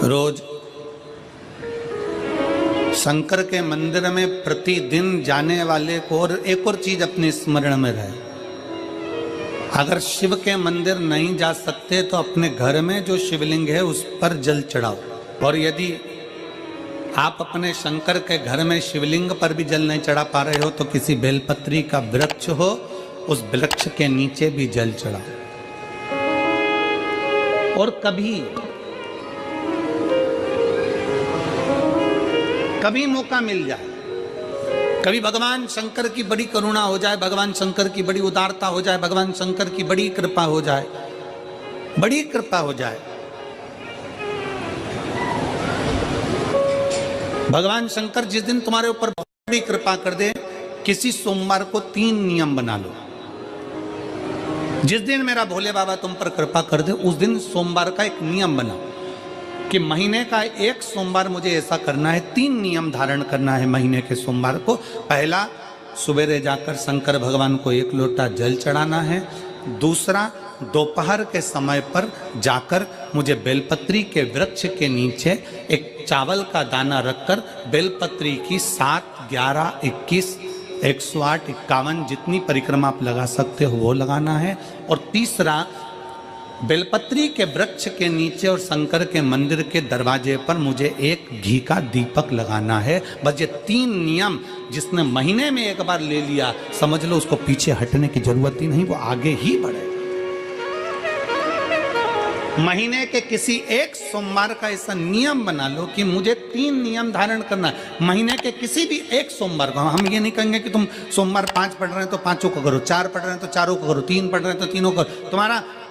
रोज शंकर के मंदिर में प्रतिदिन जाने वाले को और एक और चीज अपने स्मरण में रहे, अगर शिव के मंदिर नहीं जा सकते तो अपने घर में जो शिवलिंग है उस पर जल चढ़ाओ। और यदि आप अपने शंकर के घर में शिवलिंग पर भी जल नहीं चढ़ा पा रहे हो तो किसी बेलपत्री का वृक्ष हो, उस वृक्ष के नीचे भी जल चढ़ाओ। और कभी मौका मिल जाए, कभी भगवान शंकर की बड़ी करुणा हो जाए, भगवान शंकर की बड़ी उदारता हो जाए, भगवान शंकर की बड़ी कृपा हो जाए, बड़ी कृपा हो जाए, भगवान शंकर जिस दिन तुम्हारे ऊपर बहुत बड़ी कृपा कर दे, किसी सोमवार को 3 नियम बना लो। जिस दिन मेरा भोले बाबा तुम पर कृपा कर दे उस दिन सोमवार का एक नियम बना कि महीने का एक सोमवार मुझे ऐसा करना है, 3 नियम धारण करना है महीने के सोमवार को। पहला, सुबेरे जाकर शंकर भगवान को 1 लोटा जल चढ़ाना है। दूसरा, दोपहर के समय पर जाकर मुझे बेलपत्री के वृक्ष के नीचे एक चावल का दाना रखकर बेलपत्री की 7, 11, 21, 108, 51 जितनी परिक्रमा आप लगा सकते हो वो लगाना है। और तीसरा, बेलपत्री के वृक्ष के नीचे और शंकर के मंदिर के दरवाजे पर मुझे एक घी का दीपक लगाना है। बस ये 3 नियम जिसने महीने में एक बार ले लिया, समझ लो उसको पीछे हटने की जरूरत ही नहीं, वो आगे ही बढ़े। महीने के किसी एक सोमवार का ऐसा नियम बना लो कि मुझे 3 नियम धारण करना है महीने के किसी भी एक सोमवार को। हम ये नहीं कहेंगे कि तुम सोमवार 5 पढ़ रहे हैं तो 5 को करो, 4 पढ़ रहे हैं तो 4 को करो, 3 पढ़ रहे हैं तो 3 को करो।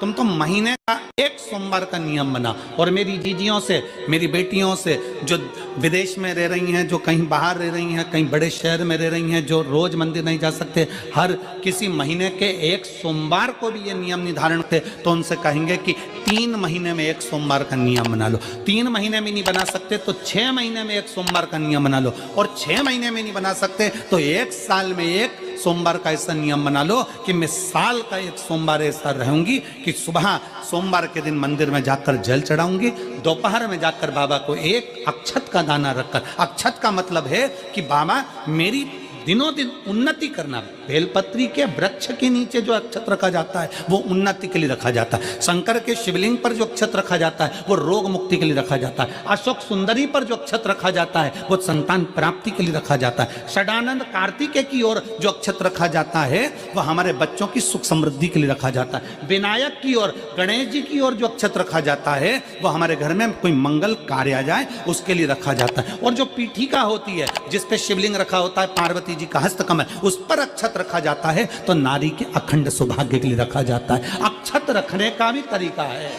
तुम तो महीने का एक सोमवार का नियम बना। और मेरी जीजियों से, मेरी बेटियों से जो विदेश में रह रही हैं, जो कहीं बाहर रह रही हैं, कहीं बड़े शहर में रह रही हैं, जो रोज मंदिर नहीं जा सकते, हर किसी महीने के एक सोमवार को भी ये नियम निर्धारण थे, तो उनसे कहेंगे कि 3 महीने में एक सोमवार का नियम बना लो। 3 महीने में नहीं बना सकते तो 6 महीने में एक सोमवार का नियम बना लो। और 6 महीने में नहीं बना सकते तो 1 साल में एक सोमवार का ऐसा नियम बना लो कि मैं साल का एक सोमवार ऐसा रहूंगी कि सुबह सोमवार के दिन मंदिर में जाकर जल चढ़ाऊंगी, दोपहर में जाकर बाबा को एक अक्षत का दाना रखकर, अक्षत का मतलब है कि बाबा मेरी दिनों दिन उन्नति करना। बेलपत्री के वृक्ष के नीचे जो अक्षत रखा जाता है वो उन्नति के लिए रखा जाता है। शंकर के शिवलिंग पर जो अक्षत रखा जाता है वो रोग मुक्ति के लिए रखा जाता है। अशोक सुंदरी पर जो अक्षत रखा जाता है वो संतान प्राप्ति के लिए रखा जाता है। षडानंद कार्तिकेय की ओर जो अक्षत रखा जाता है वह हमारे बच्चों की सुख समृद्धि के लिए रखा जाता है। विनायक की ओर, गणेश जी की ओर जो अक्षत रखा जाता है वो हमारे घर में कोई मंगल कार्य आ जाए उसके लिए रखा जाता है। और जो पीठिका होती है जिसपे शिवलिंग रखा होता है, पार्वती जी का हस्तकमल, उस पर अक्षत रखा जाता है तो नारी के अखंड सौभाग्य के लिए रखा जाता है। अक्षत रखने का भी तरीका है।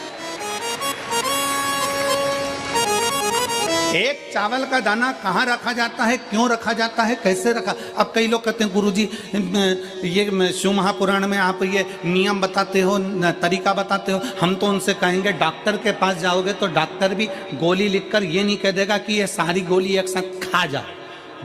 एक चावल का दाना कहाँ रखा जाता है, क्यों रखा जाता है, कैसे रखा। अब कई लोग कहते हैं गुरुजी ये शिव महापुराण में आप ये नियम बताते हो, तरीका बताते हो। हम तो उनसे कहेंगे डॉक्टर के पास जाओगे तो डॉक्टर भी गोली लिखकर ये नहीं कह देगा कि ये सारी गोली एक साथ खा जा।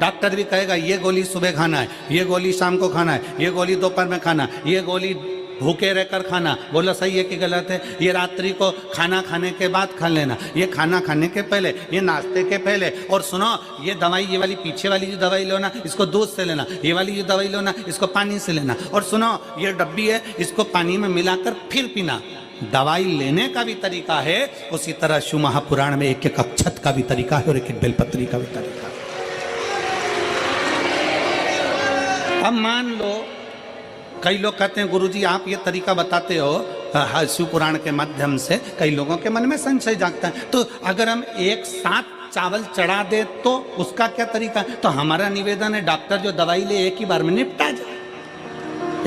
डॉक्टर भी कहेगा ये गोली सुबह खाना है, ये गोली शाम को खाना है, ये गोली दोपहर में खाना, ये गोली भूखे रहकर खाना। बोलो सही है कि गलत है? ये रात्रि को खाना खाने के बाद खा लेना, ये खाना खाने के पहले, ये नाश्ते के पहले। और सुनो, ये दवाई, ये वाली पीछे वाली जो दवाई लो ना इसको दूध से लेना, ये वाली जो दवाई लो ना इसको पानी से लेना। और सुनो, ये डब्बी है इसको पानी में मिलाकर फिर पीना। दवाई लेने का भी तरीका है, उसी तरह शिव महापुराण में एक एक अक्षत का भी तरीका है और एक एक बेलपत्री का भी तरीका है। अब मान लो कई लोग कहते हैं गुरुजी आप ये तरीका बताते हो शिव पुराण के माध्यम से, कई लोगों के मन में संशय जागता है, तो अगर हम एक साथ चावल चढ़ा दे तो उसका क्या तरीका है? तो हमारा निवेदन है डॉक्टर जो दवाई ले एक ही बार में निपटा जाए,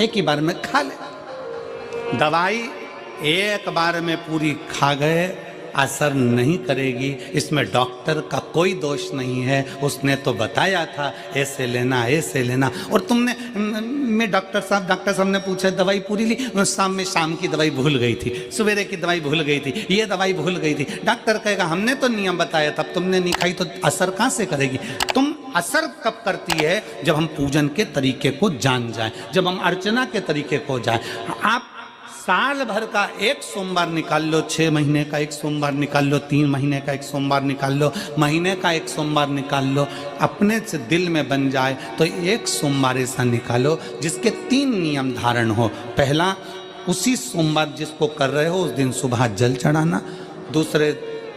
एक ही बार में खा ले। दवाई एक बार में पूरी खा गए असर नहीं करेगी, इसमें डॉक्टर का कोई दोष नहीं है। उसने तो बताया था ऐसे लेना, ऐसे लेना। और तुमने, मैं डॉक्टर साहब ने पूछा दवाई पूरी ली, शाम की दवाई भूल गई थी, सवेरे की दवाई भूल गई थी, ये दवाई भूल गई थी। डॉक्टर कहेगा हमने तो नियम बताया तब तुमने नहीं खाई, तो असर कहाँ से करेगी? तुम असर कब करती है? जब हम पूजन के तरीके को जान जाएं, जब हम अर्चना के तरीके को जाएं। आप साल भर का एक सोमवार निकाल लो, 6 महीने का एक सोमवार निकाल लो, 3 महीने का एक सोमवार निकाल लो, महीने का एक सोमवार निकाल लो, अपने से दिल में बन जाए तो एक सोमवार ऐसा निकालो जिसके 3 नियम धारण हो। पहला, उसी सोमवार जिसको कर रहे हो उस दिन सुबह जल चढ़ाना। दूसरे,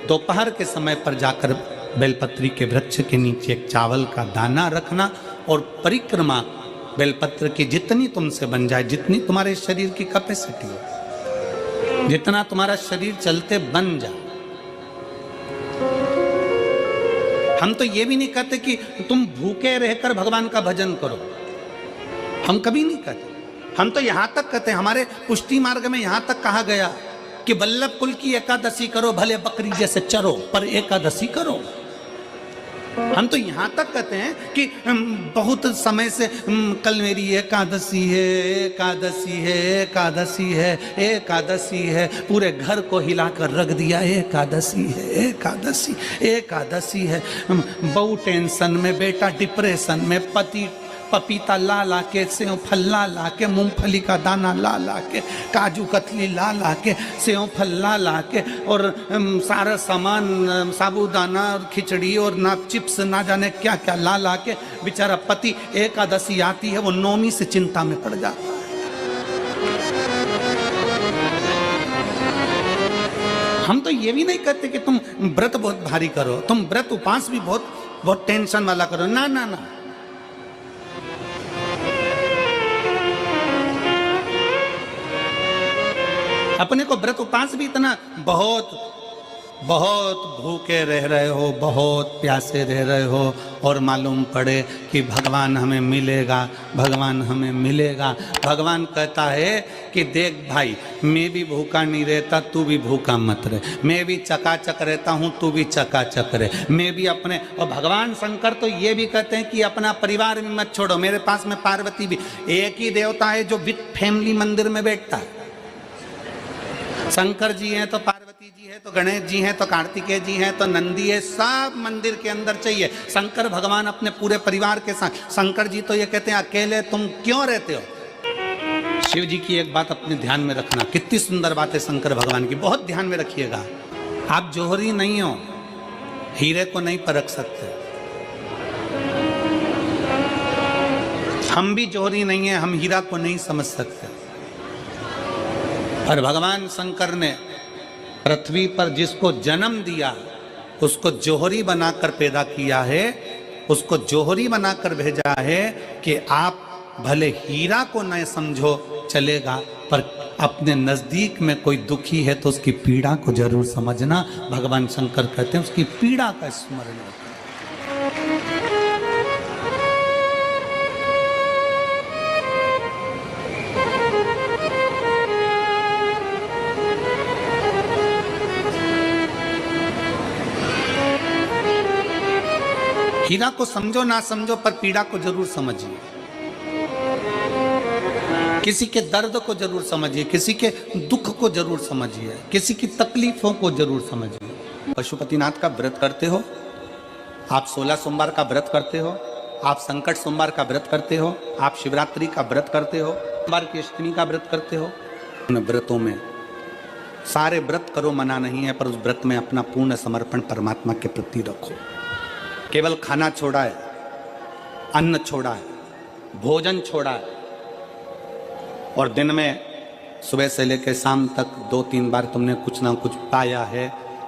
दोपहर के समय पर जाकर बेलपत्री के वृक्ष के नीचे एक चावल का दाना रखना और परिक्रमा बेलपत्र की जितनी तुमसे बन जाए, जितनी तुम्हारे शरीर की कैपेसिटी हो, जितना तुम्हारा शरीर चलते बन जाए। हम तो ये भी नहीं कहते कि तुम भूखे रहकर भगवान का भजन करो, हम कभी नहीं कहते। हम तो यहां तक कहते हैं, हमारे पुष्टि मार्ग में यहां तक कहा गया कि वल्लभ कुल की एकादशी करो, भले बकरी जैसे चरो पर एकादशी करो। हम तो यहां तक कहते हैं कि बहुत समय से कल मेरी एकादशी है, एकादशी है, एकादशी है, एकादशी है, पूरे घर को हिलाकर रख दिया, एकादशी है, एकादशी, एकादशी है। बहू टेंशन में, बेटा डिप्रेशन में, पति पपीता ला ला के, सेव फल ला ला के, मूंगफली का दाना ला ला के, काजू कतली ला ला के, सेव फल ला ला के, और सारा सामान, साबूदाना और खिचड़ी और ना चिप्स ना जाने क्या क्या ला ला के, बेचारा पति एकादशी आती है वो नौमी से चिंता में पड़ जाता है। हम तो ये भी नहीं कहते कि तुम व्रत बहुत भारी करो, तुम व्रत उपास भी बहुत बहुत टेंशन वाला करो, ना ना ना। अपने को व्रत उपास भी इतना बहुत बहुत भूखे रह रहे हो, बहुत प्यासे रह रहे हो, और मालूम पड़े कि भगवान हमें मिलेगा, भगवान हमें मिलेगा। भगवान कहता है कि देख भाई, मैं भी भूखा नहीं रहता, तू भी भूखा मत रहे, मैं भी चकाचक रहता हूँ, तू भी चकाचक रहे, मैं भी अपने। और भगवान शंकर तो ये भी कहते हैं कि अपना परिवार भी मत छोड़ो। मेरे पास में पार्वती भी, एक ही देवता है जो विद फैमिली मंदिर में बैठता है। शंकर जी हैं तो पार्वती जी है, तो गणेश जी हैं, तो कार्तिकेय जी हैं, तो नंदी है, सब मंदिर के अंदर चाहिए। शंकर भगवान अपने पूरे परिवार के साथ। शंकर जी तो ये कहते हैं अकेले तुम क्यों रहते हो। शिव जी की एक बात अपने ध्यान में रखना, कितनी सुंदर बात है शंकर भगवान की, बहुत ध्यान में रखिएगा। आप जौहरी नहीं हो, हीरे को नहीं परख सकते। हम भी जौहरी नहीं है, हम हीरा को नहीं समझ सकते। और भगवान शंकर ने पृथ्वी पर जिसको जन्म दिया उसको जौहरी बनाकर पैदा किया है, उसको जौहरी बनाकर भेजा है कि आप भले हीरा को न समझो चलेगा, पर अपने नजदीक में कोई दुखी है तो उसकी पीड़ा को जरूर समझना। भगवान शंकर कहते हैं उसकी पीड़ा का स्मरण रखना। हीरा को समझो ना समझो, पर पीड़ा को जरूर समझिए। किसी के दर्द को जरूर समझिए, किसी के दुख को जरूर समझिए, किसी की तकलीफों को जरूर समझिए। पशुपतिनाथ का व्रत करते हो आप, 16 सोमवार का व्रत करते हो आप, संकट सोमवार का व्रत करते हो आप, शिवरात्रि का व्रत करते हो, सोमवार की अष्टमी का व्रत करते हो। उन व्रतों में सारे व्रत करो, मना नहीं है, पर उस व्रत में अपना पूर्ण समर्पण परमात्मा के प्रति रखो। केवल खाना छोड़ा है, अन्न छोड़ा है, भोजन छोड़ा है, और दिन में सुबह से लेकर शाम तक 2-3 बार तुमने कुछ ना कुछ पाया है,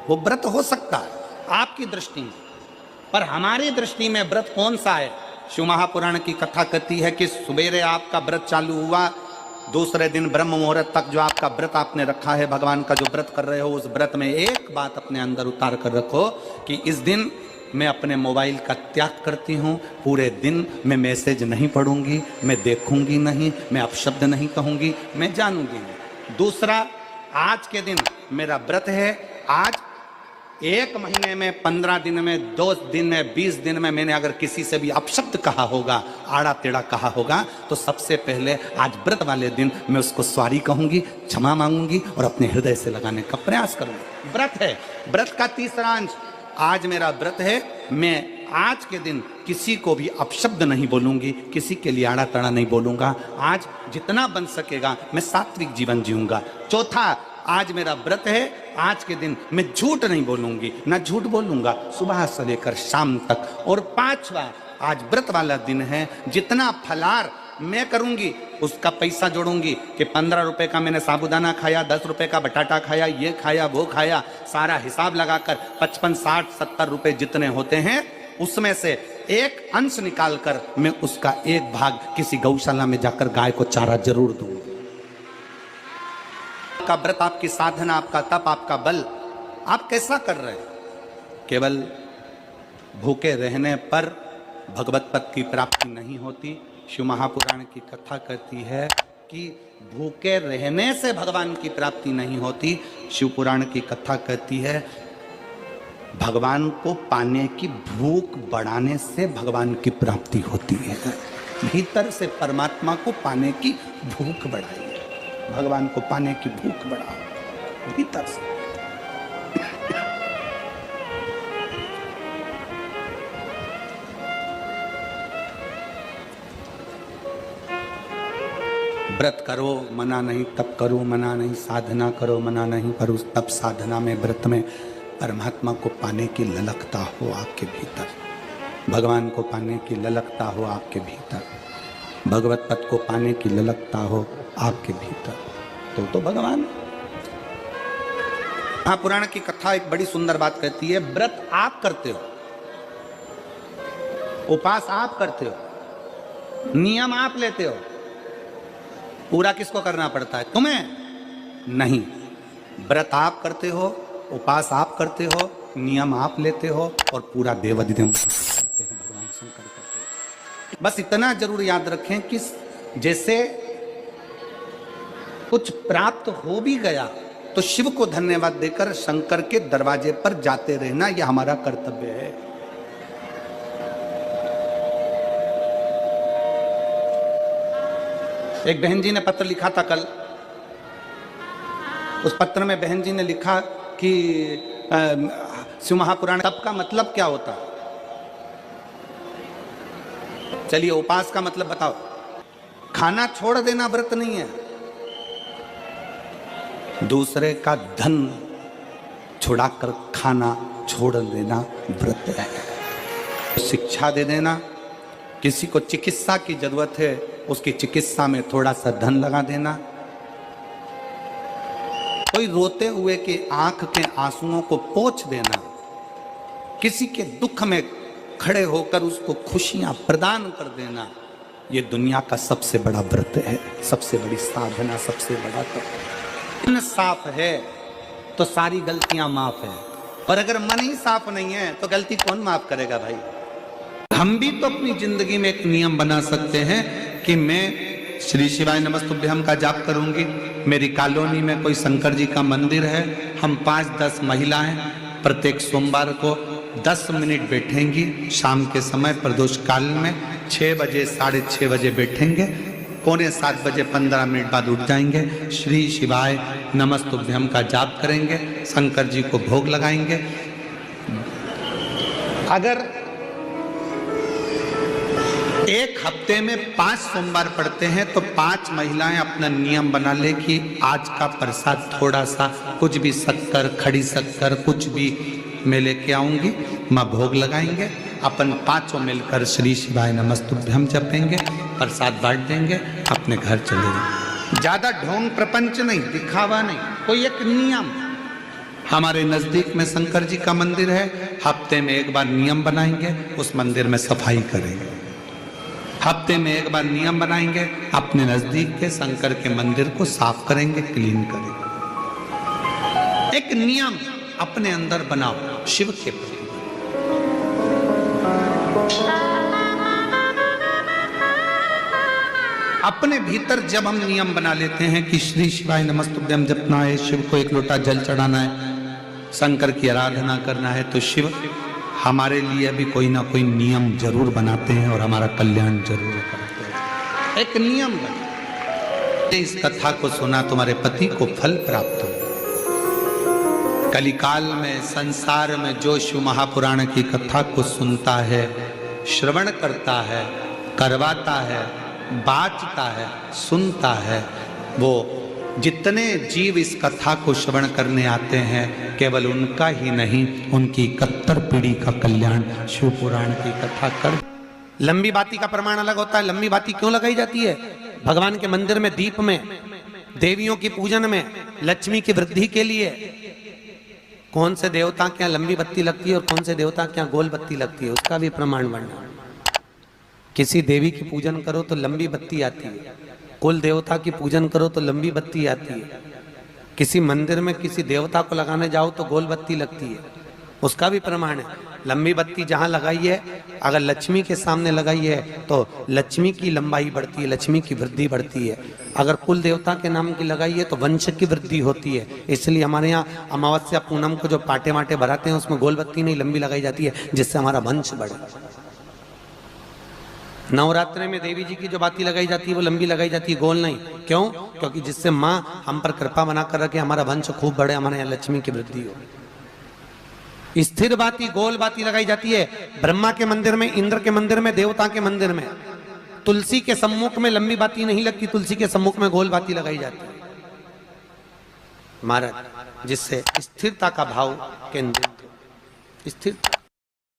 वो व्रत हो सकता है आपकी दृष्टि में, पर हमारी दृष्टि में व्रत कौन सा है। शिव महापुराण की कथा कहती है कि सुबेरे आपका व्रत चालू हुआ, दूसरे दिन ब्रह्म मुहूर्त तक जो आपका व्रत आपने रखा है, भगवान का जो व्रत कर रहे हो, उस व्रत में एक बात अपने अंदर उतार कर रखो कि इस दिन मैं अपने मोबाइल का त्याग करती हूँ, पूरे दिन मैं मैसेज नहीं पढ़ूंगी, मैं देखूंगी नहीं, मैं अपशब्द नहीं कहूंगी, मैं जानूंगी नहीं। दूसरा, आज के दिन मेरा व्रत है, आज 1 महीने में, 15 दिन में, 2 दिन में, 20 दिन में मैंने अगर किसी से भी अपशब्द कहा होगा, आड़ा टेढ़ा कहा होगा, तो सबसे पहले आज व्रत वाले दिन मैं उसको सॉरी कहूंगी, क्षमा मांगूंगी और अपने हृदय से लगाने का प्रयास करूंगी। व्रत है, व्रत का तीसरा अंश, आज मेरा व्रत है, मैं आज के दिन किसी को भी अपशब्द नहीं बोलूंगी, किसी के लिए आड़ा तड़ा नहीं बोलूंगा। आज जितना बन सकेगा मैं सात्विक जीवन जीऊंगा। चौथा, आज मेरा व्रत है, आज के दिन मैं झूठ नहीं बोलूंगी, ना झूठ बोलूंगा सुबह से लेकर शाम तक। और पांचवा, आज व्रत वाला दिन है, जितना फलार मैं करूंगी उसका पैसा जोड़ूंगी कि 15 रुपए का मैंने साबुदाना खाया, 10 रुपए का बटाटा खाया, ये खाया वो खाया, सारा हिसाब लगाकर 55, 60, 70 रुपए जितने होते हैं उसमें से एक अंश निकालकर मैं उसका एक भाग किसी गौशाला में जाकर गाय को चारा जरूर दूंगी। आपका व्रत, आपकी साधना, आपका तप, आपका बल, आप कैसा कर रहे हैं? केवल भूखे रहने पर भगवत पद की प्राप्ति नहीं होती। शिव महापुराण की कथा कहती है कि भूखे रहने से भगवान की प्राप्ति नहीं होती। शिव पुराण की कथा कहती है भगवान को पाने की भूख बढ़ाने से भगवान की प्राप्ति होती है। भीतर से परमात्मा को पाने की भूख बढ़ाइए, भगवान को पाने की भूख बढ़ाओ भीतर से। व्रत करो मना नहीं, तप करो मना नहीं, साधना करो मना नहीं, पर उस तप साधना में व्रत में परमात्मा को पाने की ललकता हो आपके भीतर, भगवान को पाने की ललकता हो आपके भीतर, भगवत पद को पाने की ललकता हो आपके भीतर, तो भगवान। हाँ, पुराण की कथा एक बड़ी सुंदर बात कहती है, व्रत आप करते हो, उपास आप करते हो, नियम आप लेते हो, पूरा किसको करना पड़ता है? तुम्हें नहीं। व्रत आप करते हो, उपास आप करते हो, नियम आप लेते हो और पूरा देवाधिदेव करते हैं, भगवान शंकर करते हैं। बस इतना जरूर याद रखें कि जैसे कुछ प्राप्त हो भी गया तो शिव को धन्यवाद देकर शंकर के दरवाजे पर जाते रहना, यह हमारा कर्तव्य है। एक बहन जी ने पत्र लिखा था कल। उस पत्र में बहन जी ने लिखा कि शिव महापुराण तप का मतलब क्या होता है? चलिए, उपास का मतलब बताओ। खाना छोड़ देना व्रत नहीं है, दूसरे का धन छुड़ाकर खाना छोड़ देना व्रत है। शिक्षा दे देना, किसी को चिकित्सा की जरूरत है उसकी चिकित्सा में थोड़ा सा धन लगा देना, कोई रोते हुए के आंख के आंसुओं को पोंछ देना, किसी के दुख में खड़े होकर उसको खुशियां प्रदान कर देना, ये दुनिया का सबसे बड़ा व्रत है, सबसे बड़ी साधना, सबसे बड़ा तप। मन साफ है तो सारी गलतियां माफ है, और अगर मन ही साफ नहीं है तो गलती कौन माफ करेगा भाई? हम भी तो अपनी जिंदगी में एक नियम बना सकते हैं कि मैं श्री शिवाय नमस्तुभ्यम का जाप करूंगी। मेरी कॉलोनी में कोई शंकर जी का मंदिर है, हम 5-10 महिलाएं प्रत्येक सोमवार को 10 मिनट बैठेंगी, शाम के समय प्रदोष काल में 6 बजे 6:30 बजे बैठेंगे, 6:45 बजे 15 मिनट बाद उठ जाएंगे, श्री शिवाय नमस्तुभ्यम का जाप करेंगे, शंकर जी को भोग लगाएंगे। अगर एक हफ्ते में 5 सोमवार पड़ते हैं तो 5 महिलाएं अपना नियम बना ले कि आज का प्रसाद थोड़ा सा, कुछ भी शक्कर, खड़ी शक्कर, कुछ भी मैं लेके आऊंगी, माँ भोग लगाएंगे, अपन 5 मिलकर श्री शिवाय नमस्तुभ्यम जपेंगे, प्रसाद बांट देंगे, अपने घर चले जाएंगे। ज्यादा ढोंग प्रपंच नहीं, दिखावा नहीं, कोई एक नियम। हमारे नजदीक में शंकर जी का मंदिर है, हफ्ते में एक बार नियम बनाएंगे, उस मंदिर में सफाई करेंगे। हफ्ते में एक बार नियम बनाएंगे, अपने नजदीक के शंकर के मंदिर को साफ करेंगे, क्लीन करेंगे। एक नियम अपने अंदर बनाओ शिव के प्रति। अपने भीतर जब हम नियम बना लेते हैं कि श्री शिवाय नमस्तुभ्यम जपना है, शिव को एक लोटा जल चढ़ाना है, शंकर की आराधना करना है, तो शिव हमारे लिए भी कोई ना कोई नियम जरूर बनाते हैं और हमारा कल्याण जरूर करते हैं। एक नियम बना, इस कथा को सुना, तुम्हारे पति को फल प्राप्त हो। कलिकाल में संसार में जो शिव महापुराण की कथा को सुनता है, श्रवण करता है, करवाता है, बाँचता है, सुनता है, वो जितने जीव इस कथा को श्रवण करने आते हैं, केवल उनका ही नहीं, उनकी 71 पीढ़ी का कल्याण शिव पुराण की कथा कर। लंबी बाती का प्रमाण अलग होता है। लंबी बाती क्यों लगाई जाती है? भगवान के मंदिर में दीप में, देवियों की पूजन में, लक्ष्मी की वृद्धि के लिए। कौन से देवता के यहाँ लंबी बत्ती लगती है और कौन से देवता के यहाँ गोल बत्ती लगती है, उसका भी प्रमाण वर्णन। किसी देवी की पूजन करो तो लंबी बत्ती आती है, कुल देवता की पूजन करो तो लंबी बत्ती आती है। किसी मंदिर में किसी देवता को लगाने जाओ तो गोल बत्ती लगती है, उसका भी प्रमाण है। लंबी बत्ती जहाँ लगाई है, अगर लक्ष्मी के सामने लगाई है तो लक्ष्मी की लंबाई बढ़ती है, लक्ष्मी की वृद्धि बढ़ती है। अगर कुल देवता के नाम की लगाई है तो वंश की वृद्धि होती है। इसलिए हमारे यहाँ अमावस्या पूनम को जो पाटे वाटे भराते हैं उसमें गोल बत्ती नहीं लंबी लगाई जाती है, जिससे हमारा वंश बढ़े। नवरात्रि में देवी जी की जो बाती लगाई जाती है वो लंबी लगाई जाती है, गोल नहीं। क्यों? क्योंकि जिससे माँ हम पर कृपा बना कर रखे, हमारा वंश खूब बढ़े, हमारे यहाँ लक्ष्मी की वृद्धि हो। स्थिर बाती, गोल बाती लगाई जाती है ब्रह्मा के मंदिर में, इंद्र के मंदिर में, देवता के मंदिर में। तुलसी के सम्मुख में लंबी बाती नहीं लगती, तुलसी के सम्मुख में गोल बाती लगाई जाती है महाराज, जिससे स्थिरता का भाव केंद्रित हो। स्थिर